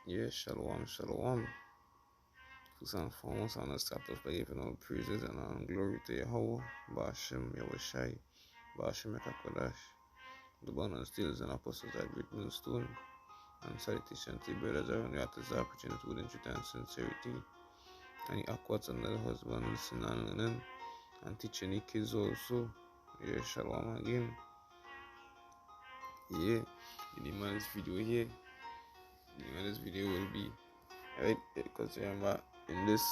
Yeah, shalom, shalom. First and foremost, I want to start off by giving all praises and glory to Yahweh, Ba'ashem, Yahushai, Ba'ashem, Yakakodash, the born and steals and apostles at Great Millstone, and salutation to brothers around the artists opportunity within truth and sincerity, and the aquats and the husbands, sin and linen, and teaching the kids also. Yeah, shalom again. Yeah, the name of this video here, the name of this video will be right because remember in this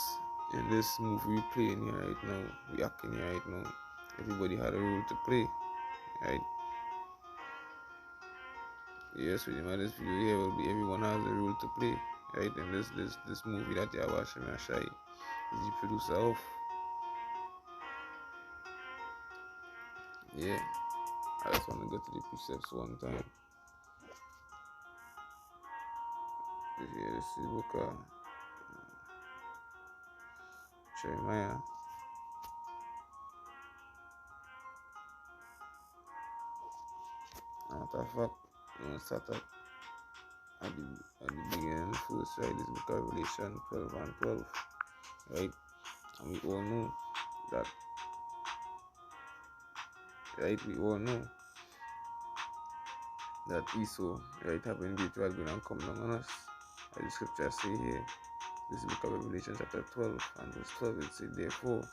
movie we playing here right now, we acting here right now, everybody had a role to play, right? Yes, with this video here will be everyone has a role to play, right? In this movie that you are watching, Shai is the producer of. Yeah, I just want to go to the precepts one time. Yeah, this is book of Jeremiah. Matter of fact, I'm gonna start at the beginning first, right? This book of Revelation 12 and 12, right? And we all know that, right? We all know that Esau, right, having great wrath gonna come down on us. As the scriptures say here, this book of Revelation chapter 12 and verse 12, it says, therefore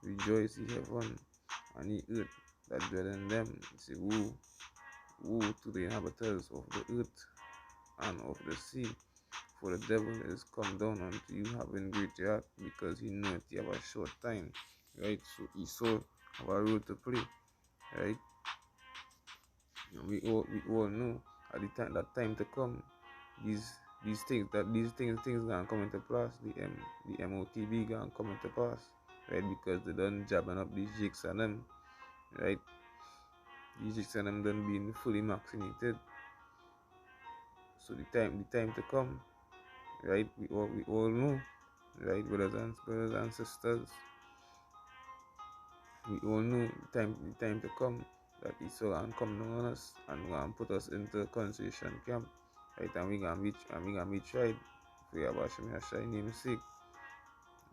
rejoice ye heaven and ye earth that dwell in them. It says, woe to the inhabitants of the earth and of the sea, for the devil is come down unto you having great wrath, because he knoweth ye have a short time. Right? So Esau have a role to play, right? And we all know at the time that time to come, these things gonna come into pass. The MOTB gonna come into pass, right? Because they done jabbing up these jigs and them, right? These jigs and them done being fully vaccinated. So the time to come, right? We all know, right, brothers and sisters. We all know the time to come that Esau gonna come down on us and gonna put us into concentration camp, right? And we gonna be tried for Yabashim Yashai namesake,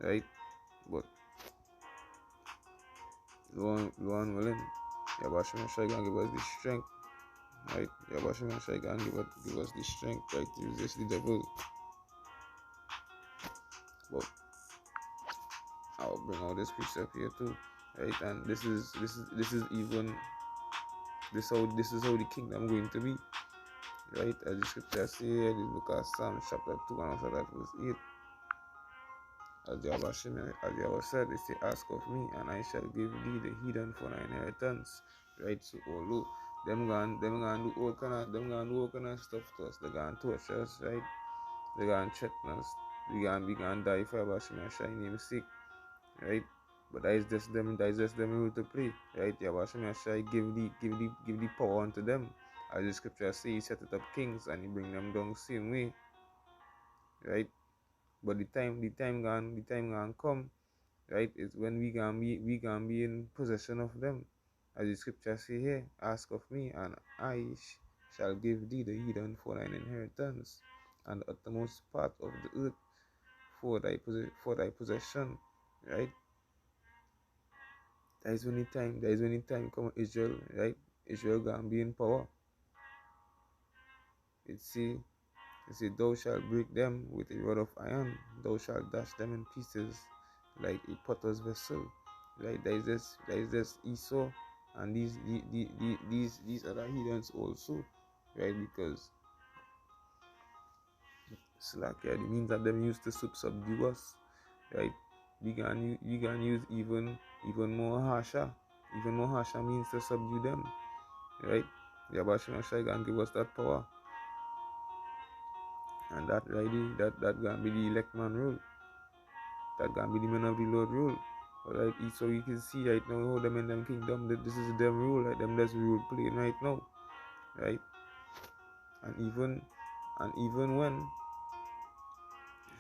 right? But Lord willing, Yabashim Yashai gonna give us the strength, right? Yabashim Yashai gonna give us the strength, right, to resist the devil. But I'll bring all this precept here too, right? And this is even this is how the kingdom going to be, right? As the scripture say, this book of Psalm chapter 2 and after that verse 8. As Yahweh said, they say, ask of me, and I shall give thee the heathen for thy inheritance. Right? So although them gonna do all kind of stuff to us, they gonna torture us, right? They gonna threaten us. We gonna die for Yahweh Shai name sick, right? But that is just them rule to play, right? Yahweh Shai give the power unto them. As the scripture say, he set it up kings and he bring them down same way, right? But the time gonna come, right? It's when we gonna be in possession of them. As the scripture say here, ask of me, and I shall give thee the heathen for thine inheritance, and the uttermost part of the earth for thy possession, right? That is when the time come Israel, right? Israel gonna be in power. It say, thou shalt break them with a rod of iron, thou shalt dash them in pieces like a potter's vessel. Right? There is this Esau and these other heathens also, right? Because it's like the means that them used to subdue us, right? We can use even more harsher means to subdue them, right? The Abashim Shai can give us that power. And that gonna be the elect man rule. That gonna be the men of the Lord rule. Alright, so you can see right now how them in them kingdom, that this is them rule, like them that's rule playing right now. Right? And even when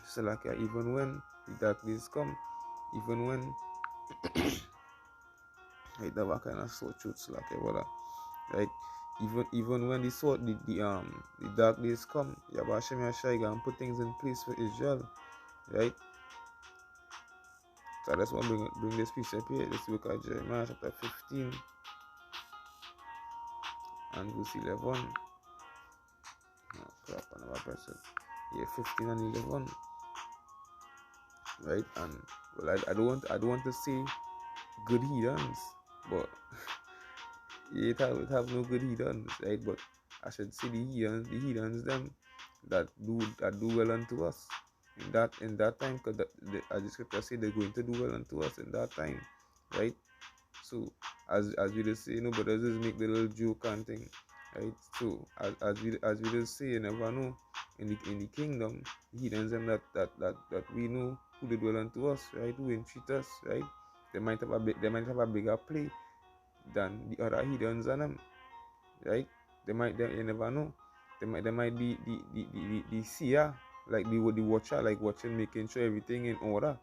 Salakia, even when the darkness come, even when right, that was kind of so truth Salakia, brother. Right? Even when the dark days come, Yahweh Hashem Yashai gonna put things in place for Israel, right? So that's why I bring this piece up here. Let's look at Jeremiah chapter 15 and verse 11. Oh crap, another person. Yeah, 15 and 11. Right? And well, I don't want to say good heathens, but it have no good heathens, right? But I should say the heathens them that do well unto us in that time, because as the scripture say, they're going to do well unto us in that time, right? So as we just say, but others just make the little joke and thing, right? So as we just say, you never know in the kingdom, the heathens them that we know who did well unto us, right? Who entreat us, right? They might have a bigger play than the other heathens and them, right? You never know. They might be the seer, like the watcher, like watching, making sure everything in order,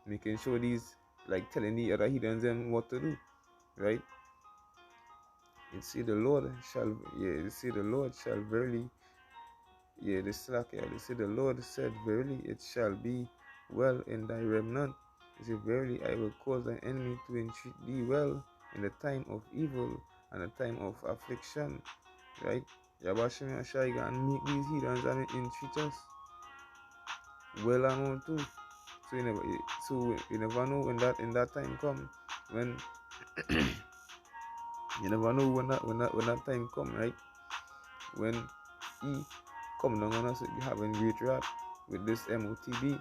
making sure these, like telling the other heathens them what to do, right? You see the Lord shall verily, they say the Lord said, verily it shall be well in thy remnant. He said, verily I will cause thine enemy to entreat thee well in the time of evil and the time of affliction, right? Yabashim Yashai and make these heathens and entreat us well and all too. You never know when that time come, when you never know when that time come, right? When he come down on us having great wrath with this MOTB,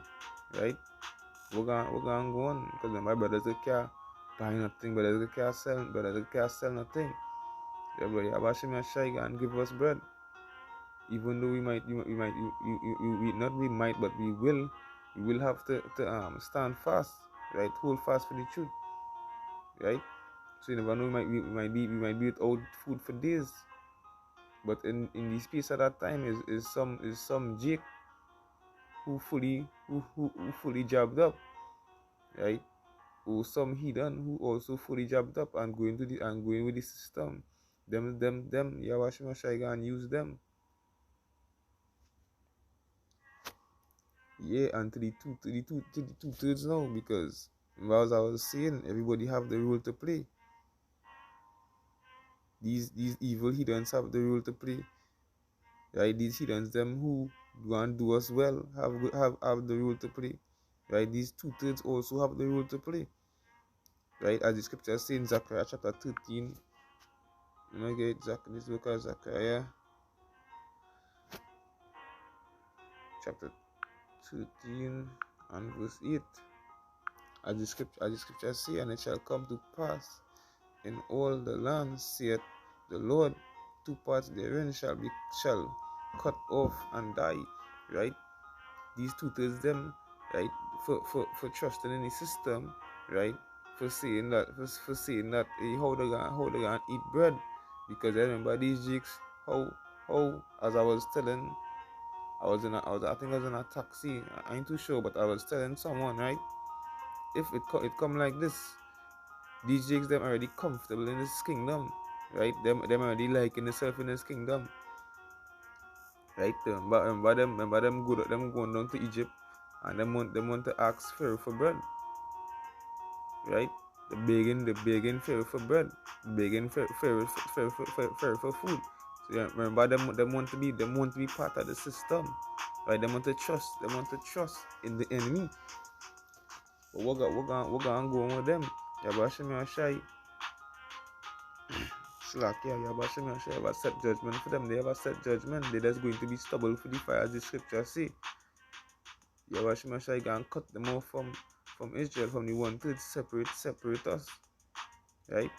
right? We're gonna go on, because my brothers they can't buy nothing, brothers they can't sell nothing. Yeah, brother, Abashim Yashai and give us bread. Even though we will have to stand fast, right? Hold fast for the truth, right? So you never know, we might be without food for days. But in the space at that time is some Jake who fully jabbed up, right? Or some heathen who also fully jabbed up and going with the system. Them Yawashima Shaiga and use them. Yeah, and to the two-thirds now, because as I was saying, everybody have the role to play. These evil heathens have the role to play. Right? These heathens, them who want to do us well, have the role to play. Right? These two-thirds also have the role to play. Right? As the scripture says in Zechariah chapter 13. Let's look at Zechariah chapter 13 and verse 8. As the scripture says, and it shall come to pass in all the lands, saith the Lord, two parts therein shall cut off and die. Right? These two-thirds them, right, for trusting in the system, right, for saying that how they gonna eat bread, because I remember these jigs, how as I was telling, I think I was in a taxi, I ain't too sure, but I was telling someone, right, if it come like this, these jigs them already comfortable in this kingdom, right, them already liking themselves in this kingdom, right. Remember them going down to Egypt, and them want to ask Pharaoh for bread, right? The begging Pharaoh for bread, begging Pharaoh for food. So yeah, remember them want to be part of the system, right? They want to trust in the enemy. But we're gonna go on with them. Yabashim Yashai, Slakia, Yabashim Yashai have a set judgment for them. They have a set judgment. They're just going to be stubble for the fire, as the scripture say. Yahweh Shai gonna cut them off from Israel, from the one to separate us, right?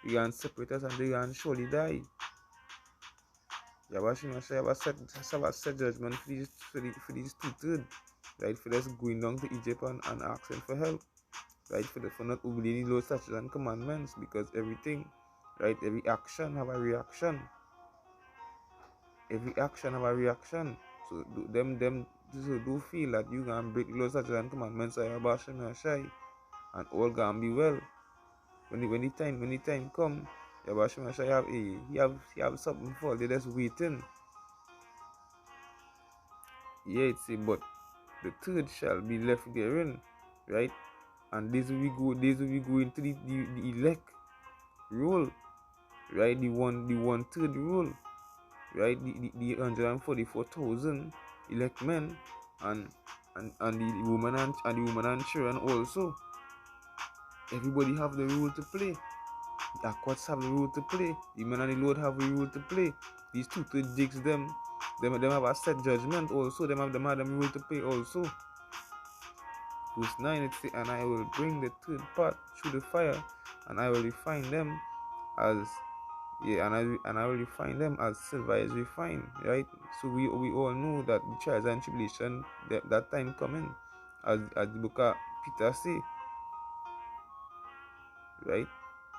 He gonna separate us and they gonna surely die. Yahweh Shai have a set judgment for these two-thirds, right? For us going down to Egypt and asking for help, right? For not obeying the laws, statutes, and commandments, because everything, right? Every action have a reaction. Every action have a reaction. So do feel that you gonna break the laws, statutes, and commandments of Yahweh Shai, and all gonna be well. When the time come, Yabashim Ashai he have something for they just waiting. Yeah, it's a but the third shall be left therein, right? And this will be going to the elect rule, right? The one third rule, right? The 144,000 elect men and the woman and the woman and children also. Everybody have the role to play. The Aquats have the role to play. The men and the Lord have the role to play. These two to jigs them have a set judgment also. Them have the role to play also. Verse 9 it says, and I will bring the third part through the fire, and I will refine them as and I will refine them as silver is refined, right? So we all know that the trials and tribulation that time coming, as the book of Peter say, right?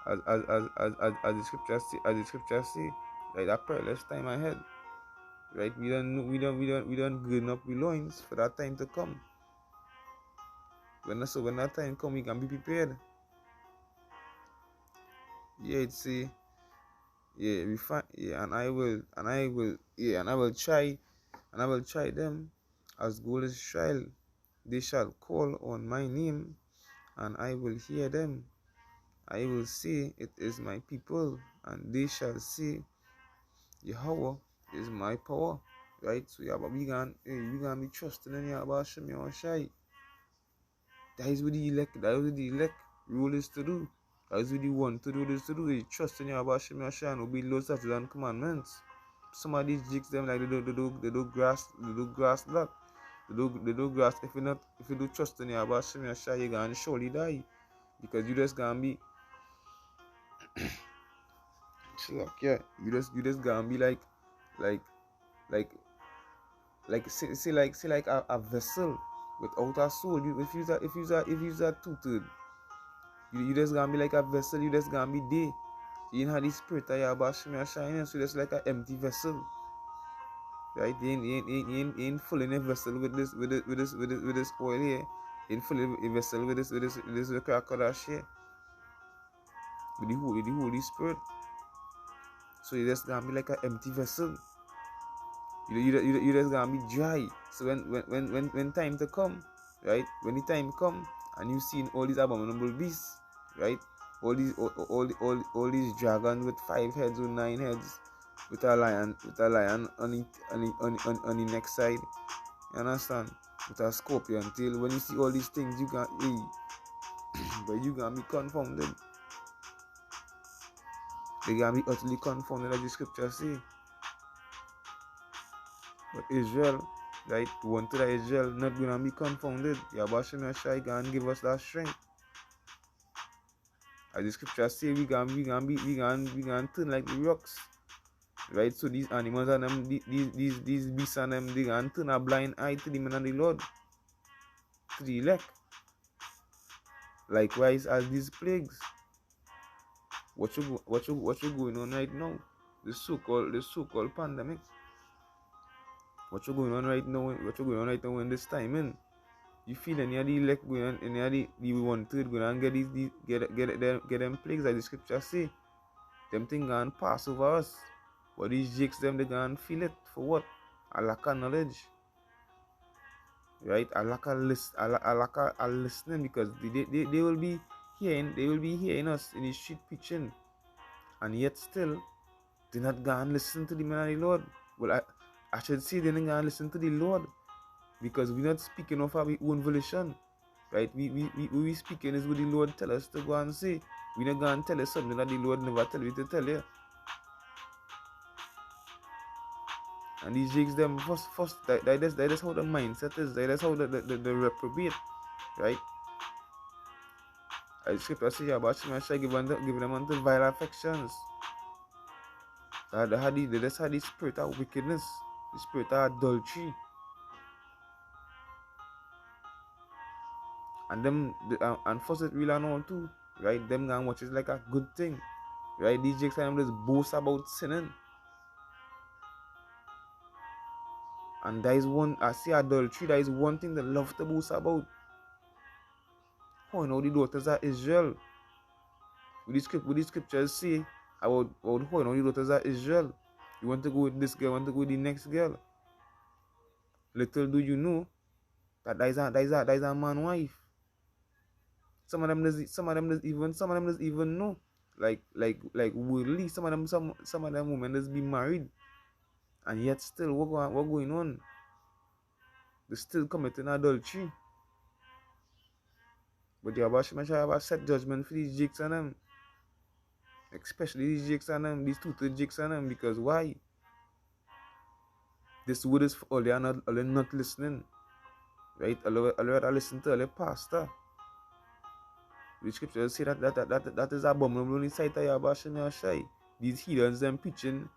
As the scriptures say, right? That perilous time ahead, right? We don't gird up with loins for that time to come. When that time come, we can be prepared. Yeah, it's a refine. Yeah, and I will try them as gold is trial. They shall call on my name, and I will hear them. I will say, it is my people, and they shall say, Yahweh is my power. Right? So yeah, but we gonna be trusting in Yahweh Shem Yahushai. That is what the elect. That is what the elect rule is to do. That is what the one to do is to do. Is trust in Yahweh Shem Yahushai and obey laws, statutes, and commandments. Some of these jigs them like they do grass block. They do grass. If you do trust in Yahweh Shem Yahushai, you're gonna surely die because you just gonna be. Yeah, you just gonna be like like say like a vessel without a soul. If you that two-third, you just gonna be like a vessel. You just gonna be there. You know the spirit of Yahweh shining, so just like an empty vessel, right? You ain't filling a vessel with this oil here. You ain't filling a vessel with this cracker share with the Holy Spirit. So you just gonna be like an empty vessel. You just gonna be dry. So when time to come, right? When the time come and you seen all these abominable beasts, right? All these dragons with 5 heads or 9 heads, with a lion on the next side. You understand? With a scorpion tail. When you see all these things, you can but you gonna be confounded. They gonna be utterly confounded, as the scripture say. But Israel, right, one to the Israel, not gonna be confounded. Yahweh Shem Yahushai gonna give us that strength. As the scripture say, we gonna turn like the rocks. Right? So these animals and them, these beasts and them, they gonna turn a blind eye to the man and the Lord, to the elect. Likewise as these plagues. What you going on right now? The so-called pandemic. What you going on right now in this time, man? You feel any of the elect going on, any of the 1/3 going on get them plagues like the scripture say. Them things gonna pass over us. But these jakes them they gonna feel it for what? A lack of knowledge. Right? A lack of listening, because they will be hearing us in the street preaching, and yet still they not gonna listen to the man of the Lord. Well, I should say they not gonna listen to the Lord, because we're not speaking of our own volition, right? We speaking is what the Lord tell us to go and say. We not gonna tell you something that the Lord never tell you to tell you. And these jigs them first that is how the mindset is. That is how the reprobate, right? As scripture say about Shema shall give them unto vile affections. They just had the spirit of wickedness, the spirit of adultery. And them and first it really know too, right? Them gonna watch it like a good thing. Right? These jigs them just boast about sinning. And that is one, I see adultery, that is one thing they love to boast about. Oh, you know the daughters of Israel. With the scriptures say, about who your daughters are Israel. You want to go with this girl, want to go with the next girl. Little do you know that that is a man wife. Some of them does even know. Like worldly, some of them women does be married, and yet still what going on? They still committing adultery. But the Abashima shall have a set judgment for these jigs and them. Especially these jigs and them, these two jigs and them, because why? This word is for all they are not listening. Right? All they listen to the pastor. The scriptures say that is abominable in the sight of Yahweh Shai. These heathens them preaching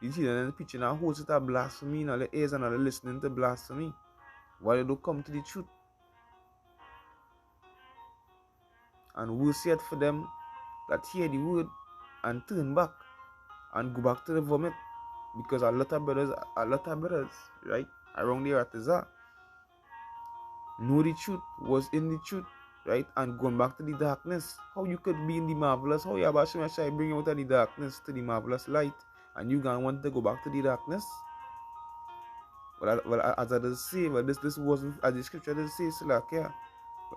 a whole set of blasphemy in all the ears and all the listening to blasphemy. Why they don't come to the truth? And we'll see it for them that hear the word and turn back and go back to the vomit. Because a lot of brothers, right, around the earth is that know the truth, was in the truth, right, and going back to the darkness. How you could be in the marvelous? How Yahweh Shai bring you out of the darkness to the marvelous light, and you gonna want to go back to the darkness? Well, as I just say, well, this wasn't, as the scripture does say, Salakia.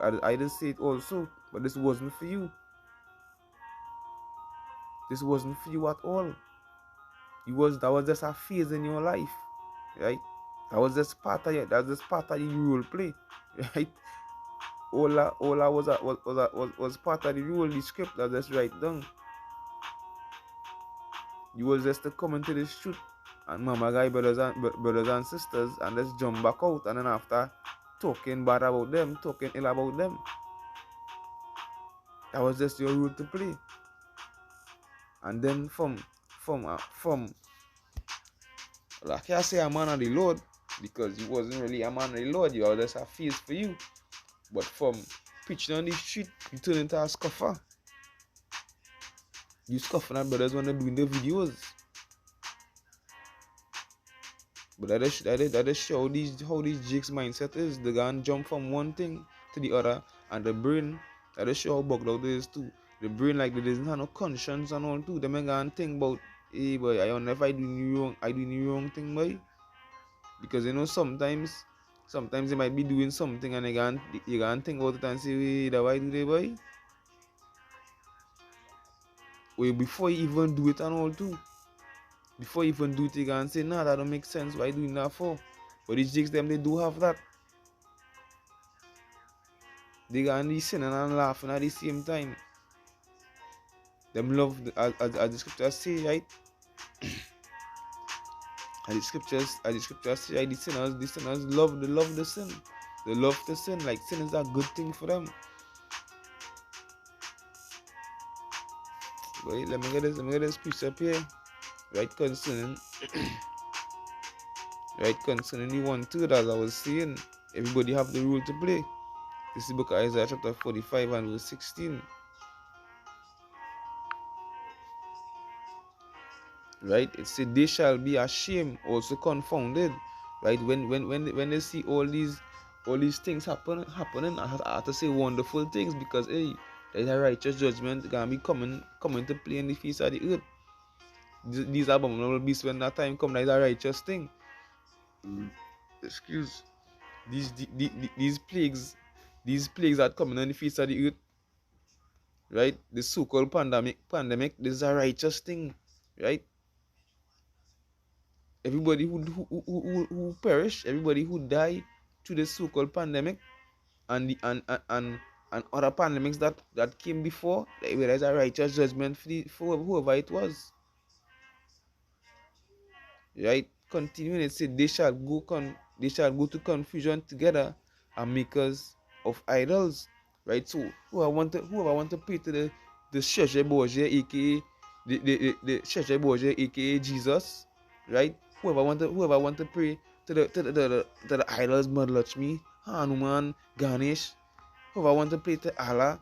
I just say it also, but this wasn't for you. This wasn't for you at all. That was just a phase in your life, right? That was just part of your role play, right? All was part of the role, the script that just write down. You was just to come into this truth and mama guy brothers and sisters and just jump back out, and then after talking bad about them, talking ill about them. That was just your role to play. And then from I can't say a man of the Lord, because you wasn't really a man of the Lord, you were just a face for you. But from preaching on the street, you turn into a scoffer. You scoffing at brothers when they're doing the videos. But that is show how these jigs mindset is. They gonna jump from one thing to the other, and the brain, that is show how bugged out it is too. The brain, like, they doesn't have no conscience and all too. They ain't gonna think about, hey boy, I don't know if I do the wrong thing, boy. Because you know sometimes they might be doing something and you can't think about it and say, wait, that why do they, boy? Well, before you even do it and all too. Before you even do it, you can say, nah, that don't make sense. Why doing that for? But these jigs, them, they do have that. They can be sinning and laughing at the same time. Them love, as the scriptures say, right? As the scriptures say, right? The sinners love the sin. They love the sin. Like, sin is a good thing for them. Wait, let me get this piece up here. Right, concerning the 1-2 that I was saying, everybody have the role to play. This is the book of Isaiah chapter 45 and verse 16. Right, it said they shall be ashamed, also confounded. Right, when they see all these things happening, I have to say wonderful things, because hey, there's a righteous judgment gonna be coming to play in the face of the earth. These abominable beasts, when that time come, that is a righteous thing. Excuse. These plagues that coming on the face of the earth, right? The so-called pandemic, this is a righteous thing, right? Everybody who perish, everybody who die to the so-called pandemic, and other pandemics that came before, there is a righteous judgment for whoever it was. Right? Continuing, it said they shall go to confusion together, and makers of idols. Right? So whoever want to pray to the Church Borgia, aka the Church Borgia, aka Jesus, right? Whoever want to pray to the idols, Mother Lakshmi, Hanuman, Ganesh, whoever want to pray to Allah,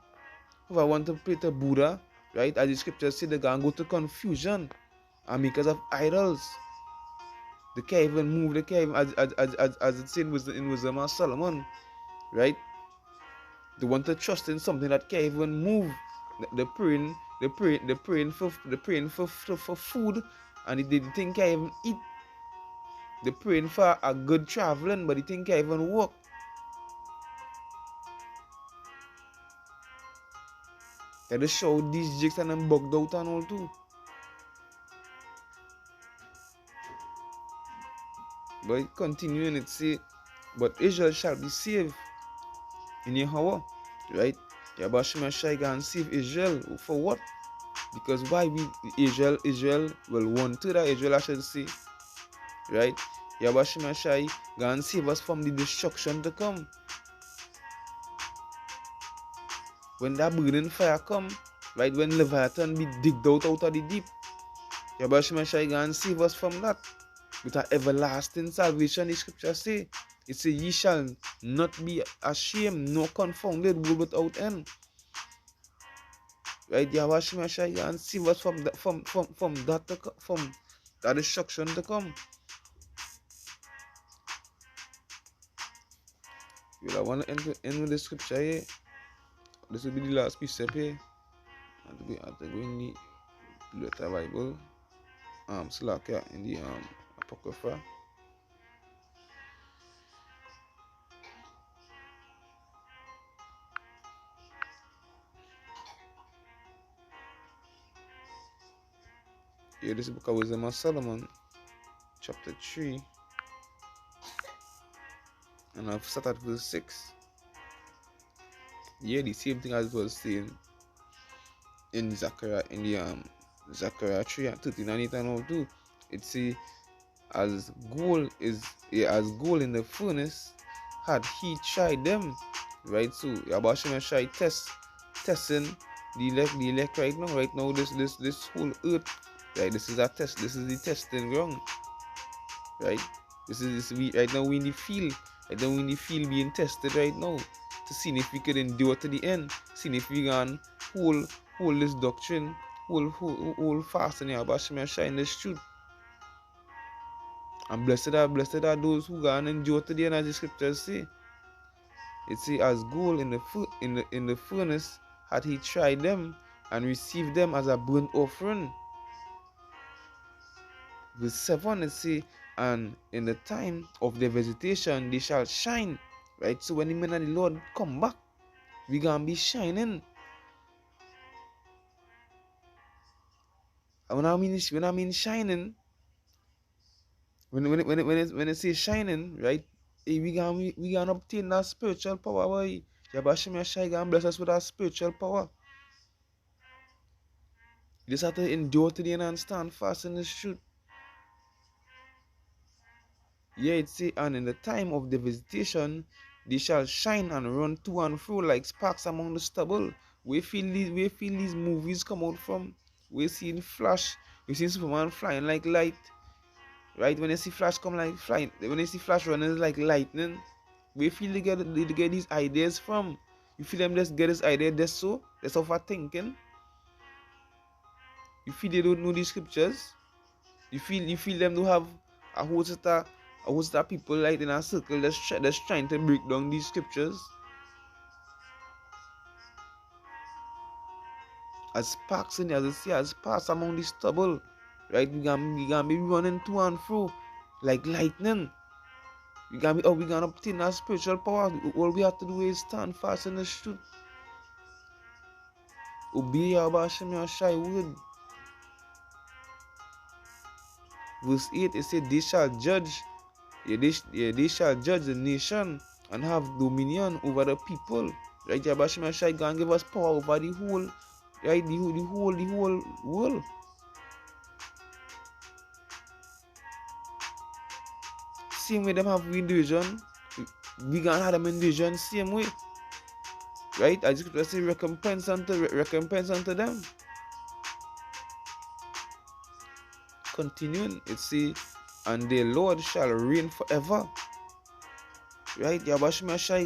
whoever want to pray to Buddha, right? As the scriptures say, they can go to confusion, and makers of idols. They can't even move. They can't even, as it said in Wisdom of Solomon, right? They want to trust in something that can't even move. They're praying they praying for food, and they didn't think I even eat. They praying for a good traveling, but they think I even work. They just show these jigs and them bugged out and all too. But it continuing, it say, but Israel shall be saved in Yahweh, right? Yahweh Shai and save Israel for what? Because why we Israel will want to that Israel I should say, right? Yahweh Shai and save us from the destruction to come. When that burning fire come, right? When Leviathan be digged out of the deep, Yahweh Shai and save us from that. With an everlasting salvation, the scripture say, it say, ye shall not be ashamed, nor confounded, world without end. Right? Yahweh Shai and save us from that, from that destruction to come. Well, I want to end with the scripture here. This will be the last piece up here. I have to go in the Luther Bible. Slakia in the Apocrypha. Here, this book of Wisdom of Solomon, chapter 3. And I've started at verse 6. Yeah, the same thing as it was saying in Zechariah, in the Zechariah 3 and 13 and 8 and all too. It say, as gold in the furnace had he tried them, right? So Yahweh Shai testing the elect right now. Right now, this whole earth, right? This is a test. This is the testing ground, right? Right now we in the field. Right now we in the field being tested right now to see if we could endure to the end. See if we can hold this doctrine, hold fast in Yahweh Shai in this truth. And blessed are those who can endure to the end, as the scriptures say. It say, as gold in the furnace had he tried them and received them as a burnt offering. Verse 7 it say, and in the time of their visitation they shall shine. Right? So when the men of the Lord come back, we gonna be shining. And when I mean shining, when it says shining, right? We gonna obtain that spiritual power. Boy. Yahweh Shai gonna bless us with that spiritual power. You just have to endure to the end and stand fast in the truth. Yeah, it say, and in the time of the visitation, they shall shine and run to and fro like sparks among the stubble. We feel these movies come out from. We see Flash, we see Superman flying like light. Right? When you see Flash come like flying, when you see Flash running like lightning, we feel they get these ideas from. You feel them just get this idea that's over thinking. You feel they don't know these scriptures. You feel them to have a whole set of people like in a circle that's trying to break down these scriptures. As sparks in as I see, as sparks among the stubble. Right? We gonna be running to and fro like lightning. We gonna obtain our spiritual power. All we have to do is stand fast in the truth. Obey Yahweh Shai word. Verse 8 it said, they shall judge. They shall judge the nation and have dominion over the people. Right? Yahweh Shai gonna give us power over the whole, right? The whole world. Same way them have wind division, we gonna have them in division same way. Right? I just say recompense unto them. Continuing, it say, and the Lord shall reign forever. Right? Yahweh Shai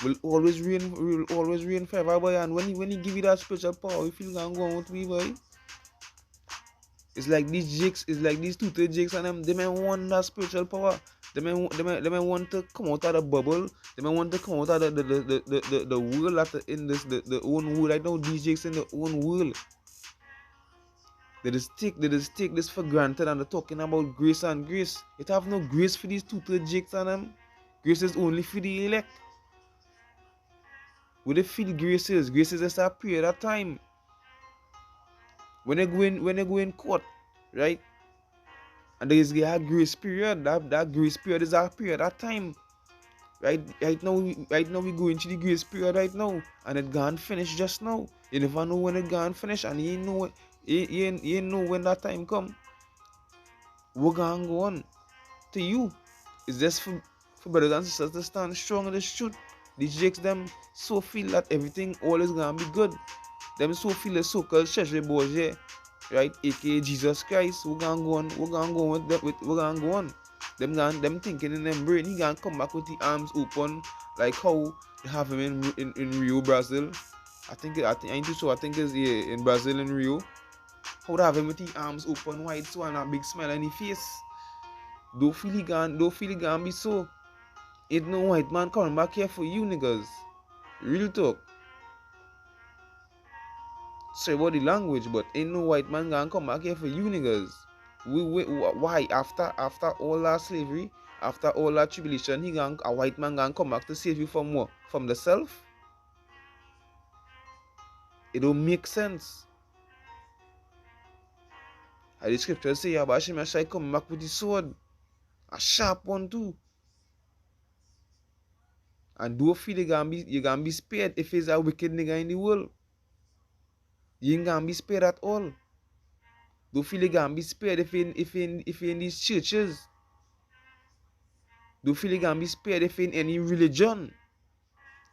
will always reign forever, boy. And when he give you that spiritual power, you feel gonna go out with, boy. It's like these jakes, it's like these two jakes and them, they may want that spiritual power. They may want to come out of the bubble. They may want to come out of the world that in this the own world. I know these jakes in the own world. They just take this for granted and they're talking about grace and grace. It have no grace for these two jakes and them. Grace is only for the elect. What they feel grace is? Grace is just a period of time. When they go in court, right? And there is a grace period. That grace period is a period of time. Right now we go into the grace period right now. And it gone finish just now. You never know when it gone finish and you ain't know when that time come. We're gonna go on to you. It's just for brothers and sisters to stand strong in the truth. These jakes them so feel that everything always gonna be good. Them so feel the so-called Cheshire Bourget, right? AKA Jesus Christ. We're gonna go on with that. We're gonna go on. Them thinking in them brain. He gonna come back with the arms open, like how they have him in Rio, Brazil. I think it's in Brazil in Rio. How they have him with the arms open wide so and a big smile on his face. Don't feel he gonna be so. Ain't no white man coming back here for you niggas. Real talk. Sorry about the language, but ain't no white man gonna come back here for you niggas. Why? After all that slavery, after all that tribulation, a white man gonna come back to save you from what? From the self? It don't make sense. As the scripture say, Abashim Ashai come back with the sword. A sharp one too. And don't feel you gonna be spared if he's a wicked nigga in the world. You ain't gonna be spared at all. Don't feel you gonna be spared if in these churches. Don't feel you gonna be spared if in any religion.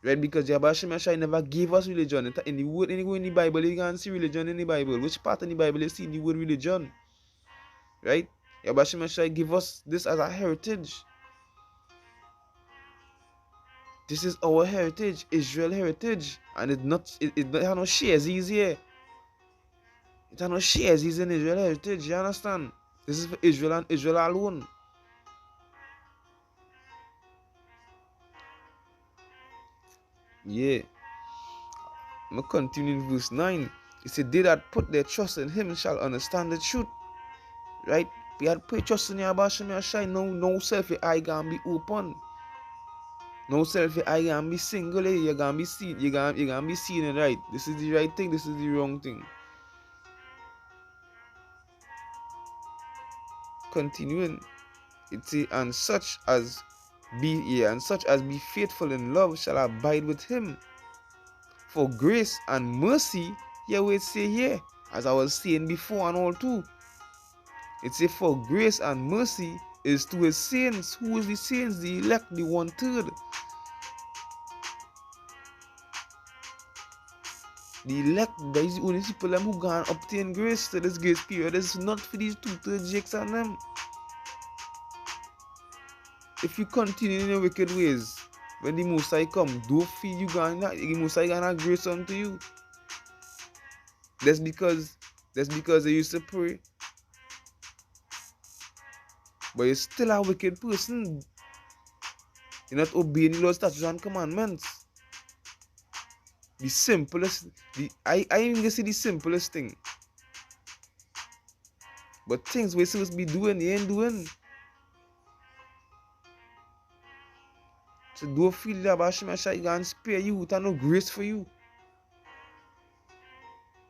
Right? Because Yahweh Shai never gave us religion. In the word, anywhere in the Bible, you can see religion in the Bible. Which part in the Bible you see in the word religion? Right? Yahweh Shai give us this as a heritage. This is our heritage, Israel heritage. And it has no shares here. It has no shares in Israel heritage, you understand? This is for Israel and Israel alone. Yeah. I'm going to continue in verse 9. It said, they that put their trust in him shall understand the truth. Right? We had put trust in Yahweh Shai. No self your eye gonna be open. No self your eye gonna be single. You're gonna be seen. You're gonna be seeing it right. This is the right thing. This is the wrong thing. Continuing. It says, and such as be faithful in love shall abide with him. For grace and mercy, Yahweh say here, as I was saying before and all too. It says, for grace and mercy is to his saints. Who is the saints? The elect, the 1/3. The elect, that is the only people who can obtain grace to this grace period. It's not for these 2/3 jakes and them. If you continue in your wicked ways, when the Most High come, don't feel the Most High gonna grace unto you. That's because they used to pray. But you're still a wicked person. You're not obeying the Lord's statutes and commandments. The simplest, I ain't gonna say the simplest thing. But things we're supposed to be doing, you ain't doing. So don't feel that Hashem Shai gonna spare you. There's no grace for you.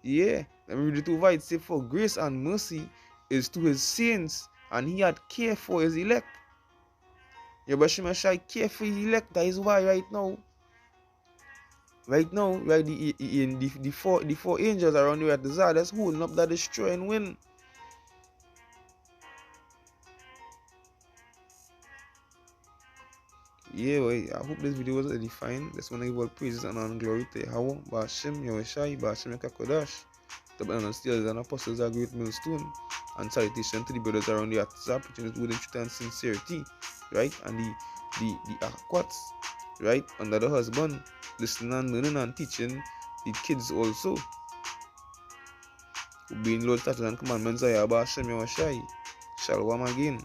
Yeah. Let me read it over. It says, for grace and mercy is to his saints, and he had care for his elect. Yahweh Shai care for his elect. That is why right now, the four angels around you at the Zah, that's holding up that destroying wind. Yeah, wait, I hope this video was edifying. Just want to give all praises and honor and glory to Yahweh, Ba'ashem, Yahushai, Ba'ashem, Yakakodash. The brothers and steelers and apostles are great millstone. And salutation to the brothers around the Atzah, preaching with word and truth and sincerity, right? And the Akwats, right? Under the husband, listening and learning and teaching the kids also. obeying Lord's statutes and commandments, I Abba Hashem Yahushai. Shalom again.